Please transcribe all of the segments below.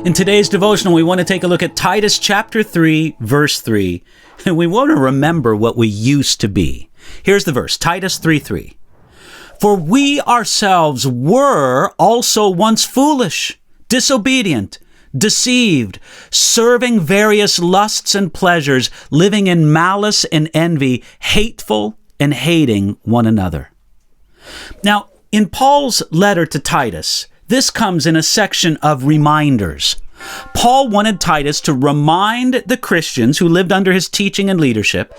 In today's devotional, we want to take a look at Titus chapter 3, verse 3, and we want to remember what we used to be. Here's the verse, Titus 3:3. For we ourselves were also once foolish, disobedient, deceived, serving various lusts and pleasures, living in malice and envy, hateful and hating one another. Now, in Paul's letter to Titus, this comes in a section of reminders. Paul wanted Titus to remind the Christians who lived under his teaching and leadership,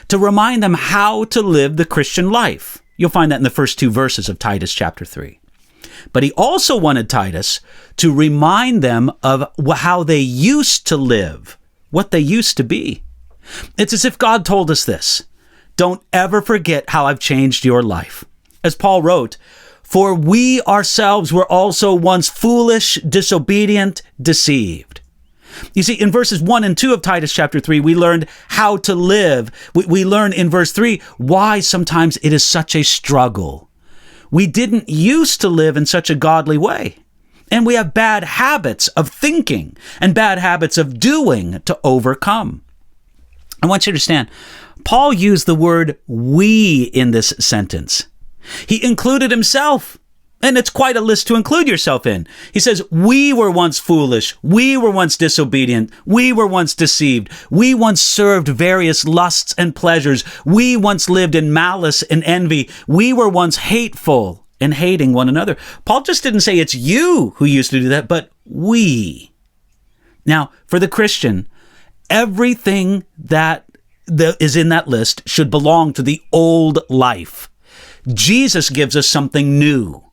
to remind them how to live the Christian life. You'll find that in the first two verses of Titus chapter 3. But he also wanted Titus to remind them of how they used to live, what they used to be. It's as if God told us this: don't ever forget how I've changed your life. As Paul wrote, for we ourselves were also once foolish, disobedient, deceived. You see, in verses 1 and 2 of Titus chapter 3, we learned how to live. We learn in verse 3 why sometimes it is such a struggle. We didn't used to live in such a godly way. And we have bad habits of thinking and bad habits of doing to overcome. I want you to understand, Paul used the word we in this sentence. He included himself, and it's quite a list to include yourself in. He says, we were once foolish, we were once disobedient, we were once deceived, we once served various lusts and pleasures, we once lived in malice and envy, we were once hateful and hating one another. Paul just didn't say it's you who used to do that, but we. Now, for the Christian, everything that is in that list should belong to the old life. Jesus gives us something new,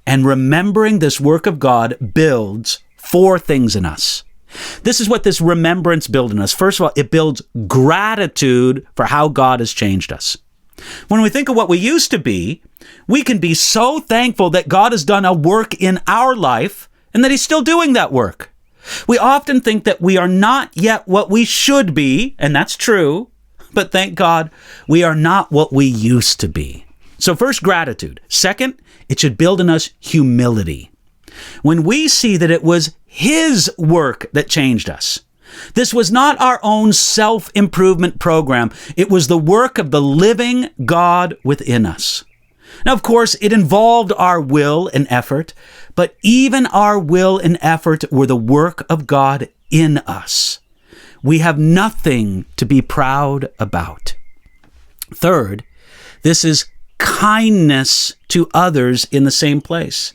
and remembering this work of God builds four things in us. This is what this remembrance builds in us. First of all, it builds gratitude for how God has changed us. When we think of what we used to be, we can be so thankful that God has done a work in our life and that he's still doing that work. We often think that we are not yet what we should be, and that's true, but thank God we are not what we used to be. So first, gratitude. Second, it should build in us humility. When we see that it was his work that changed us, this was not our own self-improvement program. It was the work of the living God within us. Now, of course, it involved our will and effort, but even our will and effort were the work of God in us. We have nothing to be proud about. Third, this is kindness to others in the same place.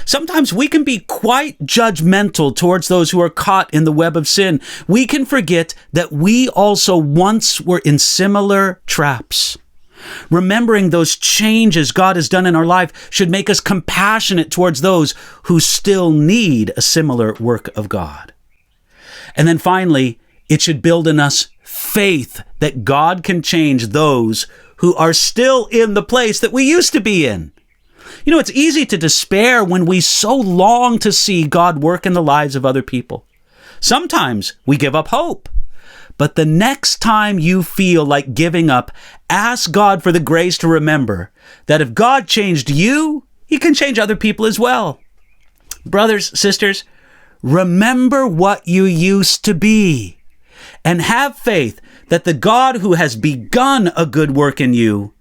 Sometimes we can be quite judgmental towards those who are caught in the web of sin. We can forget that we also once were in similar traps. Remembering those changes God has done in our life should make us compassionate towards those who still need a similar work of God. And then finally, it should build in us faith that God can change those who are still in the place that we used to be in. You know, it's easy to despair when we so long to see God work in the lives of other people. Sometimes we give up hope. But the next time you feel like giving up, ask God for the grace to remember that if God changed you, he can change other people as well. Brothers, sisters, remember what you used to be and have faith that the God who has begun a good work in you,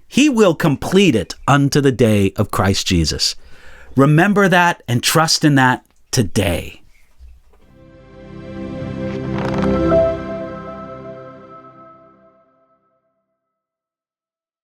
he will complete it unto the day of Christ Jesus. Remember that and trust in that today.